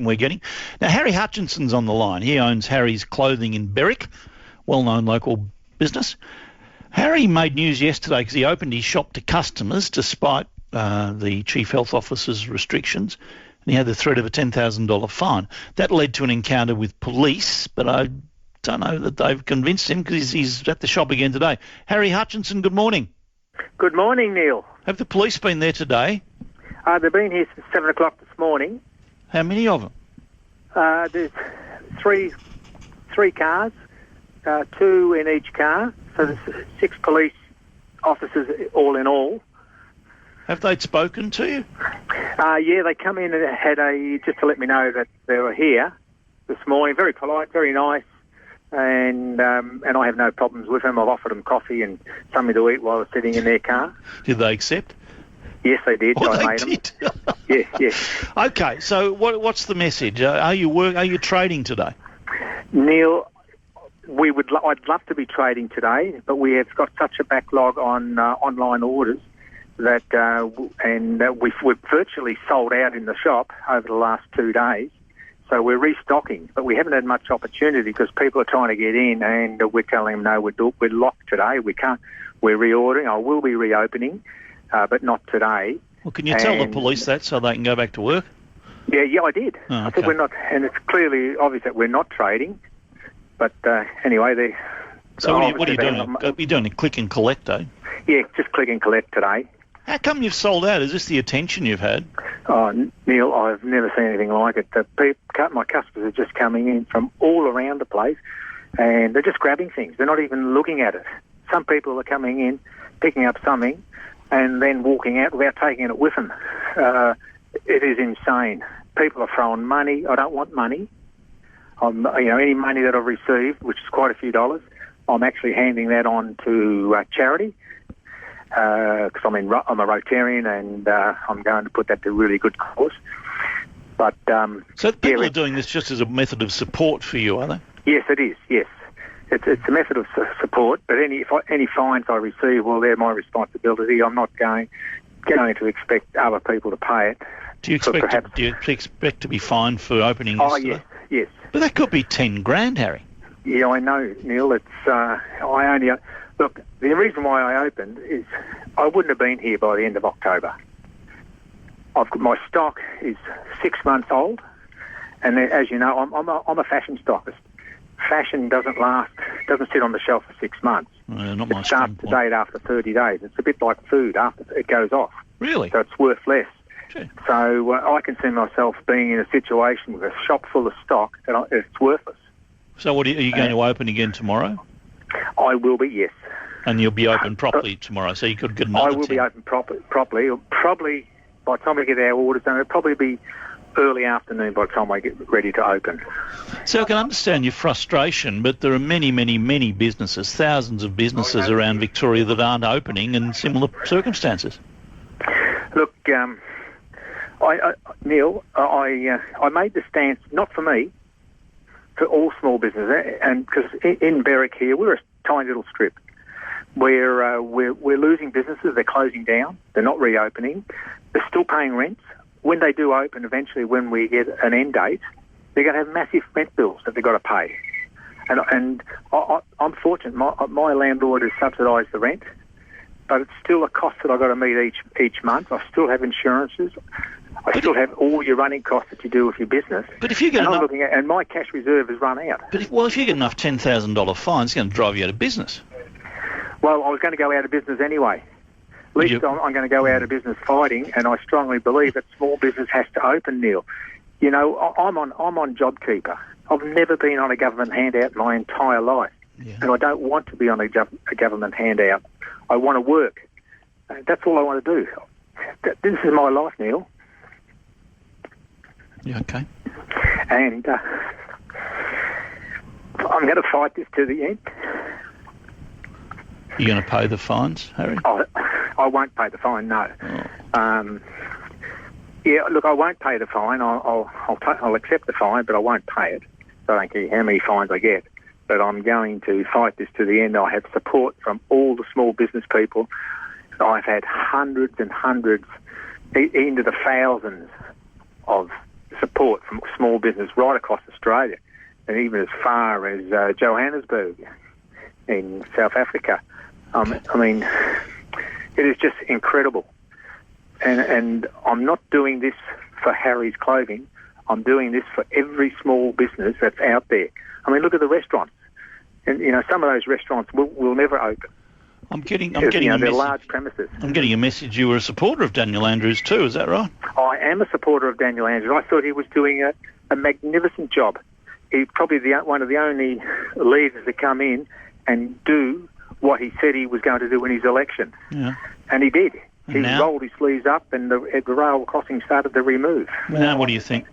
we're getting. Now, Harry Hutchinson's on the line. He owns Harry's Clothing in Berwick, well-known local business. Harry made news yesterday because he opened his shop to customers despite the Chief Health Officer's restrictions, and he had the threat of a $10,000 fine. That led to an encounter with police, but I don't know that they've convinced him because he's at the shop again today. Harry Hutchinson, good morning. Good morning, Neil. Have the police been there today? They've been here since 7 o'clock this morning. How many of them? There's three cars, two in each car, so there's 6 police officers all in all. Have they spoken to you? Yeah, they come in and had just to let me know that they were here this morning. Very polite, very nice, and I have no problems with them. I've offered them coffee and something to eat while I was sitting in their car. Did they accept? Yes, they did. Oh, I they made did. them. Yeah. Okay, so what's the message? Are you trading today? Neil, I'd love to be trading today, but we have got such a backlog on online orders that we've virtually sold out in the shop over the last 2 days. So we're restocking, but we haven't had much opportunity because people are trying to get in, and we're telling them no, we're locked today. We can't. We're reordering. I will be reopening, but not today. Well, can you tell the police that so they can go back to work? Yeah, I did. Oh, okay. I said we're not, and it's clearly obvious that we're not trading. But anyway, they. So what are you doing? You're doing a click and collect, eh? Yeah, just click and collect today. How come you've sold out? Is this the attention you've had? Oh, Neil, I've never seen anything like it. My customers are just coming in from all around the place, and they're just grabbing things. They're not even looking at it. Some people are coming in, picking up something, and then walking out without taking it with them. It is insane. People are throwing money. I don't want money. Any money that I've received, which is quite a few dollars, I'm actually handing that on to charity. Because I'm a Rotarian, and I'm going to put that to a really good cause. But so people are doing this just as a method of support for you, are they? Yes, it is. Yes, it's a method of support. But any fines I receive, well, they're my responsibility. I'm not going to expect other people to pay it. Do you expect to be fined for opening? Oh, yes. But that could be $10,000, Harry. Yeah, I know, Neil. It's Look, the reason why I opened is I wouldn't have been here by the end of October. My stock is 6 months old, and as you know, I'm a fashion stockist. Fashion doesn't sit on the shelf for 6 months. Not my it starts to date after 30 days. It's a bit like food after it goes off. Really? So it's worth less. Gee. So I can see myself being in a situation with a shop full of stock that it's worthless. So are you going to open again tomorrow? I will be, yes. And you'll be open properly tomorrow, so you could get another I will 10. be open properly. Probably by the time we get our orders done, it'll probably be early afternoon by the time I get ready to open. So I can understand your frustration, but there are many, many, many businesses, thousands of businesses around Victoria that aren't opening in similar circumstances. Look, Neil, I made the stance, not for me, for all small businesses, and because in Berwick here, we're a tiny little strip. We're losing businesses. They're closing down. They're not reopening. They're still paying rents. When they do open, eventually, when we get an end date, they're going to have massive rent bills that they've got to pay. And I'm fortunate. My landlord has subsidised the rent, but it's still a cost that I've got to meet each month. I still have insurances. I still have all your running costs that you do with your business. But if you get and my cash reserve has run out. But if you get enough $10,000 fines, it's going to drive you out of business. Well, I was going to go out of business anyway. At least I'm going to go out of business fighting, and I strongly believe that small business has to open, Neil. You know, I'm on JobKeeper. I've never been on a government handout my entire life, and I don't want to be on a government handout. I want to work. That's all I want to do. This is my life, Neil. Yeah, okay. And I'm going to fight this to the end. You're going to pay the fines, Harry? I won't pay the fine, no. Oh. Look, I won't pay the fine. I'll accept the fine, but I won't pay it. So I don't care how many fines I get. But I'm going to fight this to the end. I have support from all the small business people. I've had hundreds and hundreds, into the thousands of support from small business right across Australia, and even as far as Johannesburg in South Africa. I mean, it is just incredible. And I'm not doing this for Harry's Clothing. I'm doing this for every small business that's out there. I mean, look at the restaurants. And, some of those restaurants will never open. I'm getting a message. They're large premises. I'm getting a message you were a supporter of Daniel Andrews too, is that right? I am a supporter of Daniel Andrews. I thought he was doing a magnificent job. He's probably one of the only leaders to come in and do what he said he was going to do in his election. Yeah. And he did. He rolled his sleeves up and the rail crossing started to remove. Now what do you think?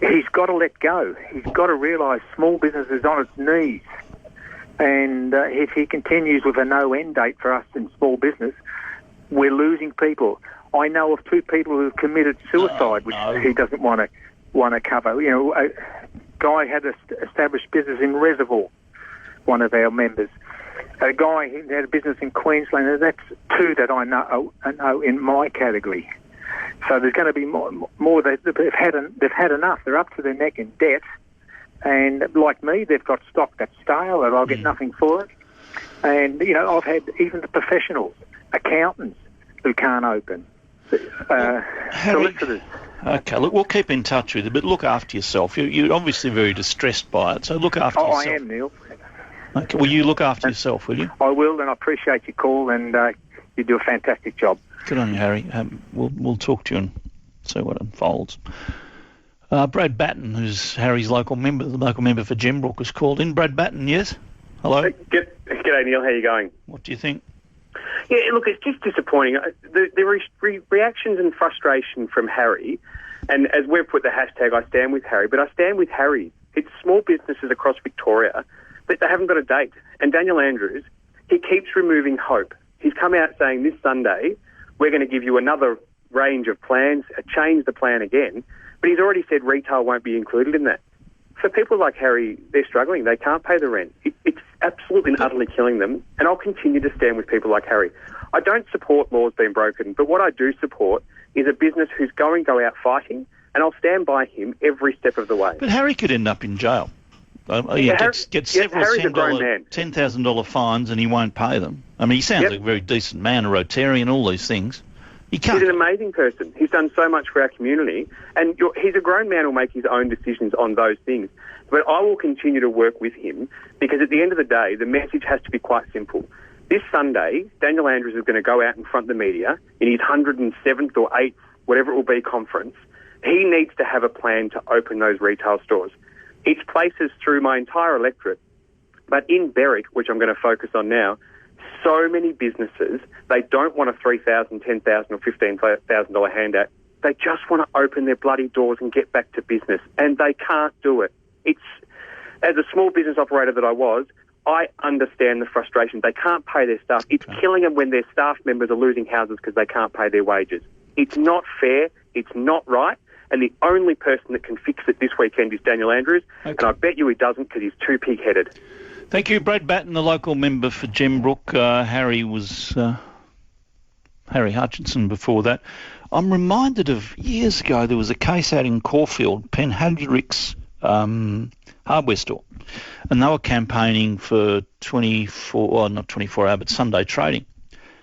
He's got to let go. He's got to realise small business is on its knees. And if he continues with a no end date for us in small business, we're losing people. I know of 2 people who have committed suicide, which he doesn't want to cover. A guy had an established business in Reservoir, one of our members. A guy who had a business in Queensland. That's 2 that I know in my category. So there's going to be more. They've had enough. They're up to their neck in debt. And like me, they've got stock that's stale and I'll get nothing for it. And, I've had even the professionals, accountants who can't open, solicitors. Okay, look, we'll keep in touch with you, but look after yourself. You're obviously very distressed by it, so look after yourself. I am, Neil. Okay, will you look after yourself, will you? I will, and I appreciate your call, and you do a fantastic job. Good on you, Harry. We'll talk to you and see what unfolds. Brad Battin, who's Harry's local member for Gembrook, has called in. Brad Battin, yes? Hello? G'day, Neil. How are you going? What do you think? Yeah, look, it's just disappointing. The reactions and frustration from Harry, and as we've put the hashtag, I stand with Harry, but I stand with Harry. It's small businesses across Victoria, but they haven't got a date. And Daniel Andrews, he keeps removing hope. He's come out saying this Sunday, we're going to give you another range of plans, change the plan again, but he's already said retail won't be included in that. For people like Harry, they're struggling. They can't pay the rent. It's absolutely and utterly killing them, and I'll continue to stand with people like Harry. I don't support laws being broken, but what I do support is a business who's go out fighting, and I'll stand by him every step of the way. But Harry could end up in jail. He gets several $10,000 fines and he won't pay them. I mean, he sounds like a very decent man, a Rotarian, all these things. He's an amazing person. He's done so much for our community, and he's a grown man who'll make his own decisions on those things. But I will continue to work with him because at the end of the day, the message has to be quite simple. This Sunday, Daniel Andrews is going to go out in front of the media in his 107th or 8th, whatever it will be, conference. He needs to have a plan to open those retail stores. It's places through my entire electorate, but in Berwick, which I'm going to focus on now, so many businesses, they don't want a $3,000, $10,000 or $15,000 handout. They just want to open their bloody doors and get back to business, and they can't do it. As a small business operator that I was, I understand the frustration. They can't pay their staff. It's killing them when their staff members are losing houses because they can't pay their wages. It's not fair. It's not right. And the only person that can fix it this weekend is Daniel Andrews, and I bet you he doesn't because he's too pig-headed. Thank you, Brad Battin, the local member for Gembrook. Harry was Harry Hutchinson before that. I'm reminded of years ago there was a case out in Caulfield, Penhadrick's hardware store, and they were campaigning for not 24 hour, but Sunday trading.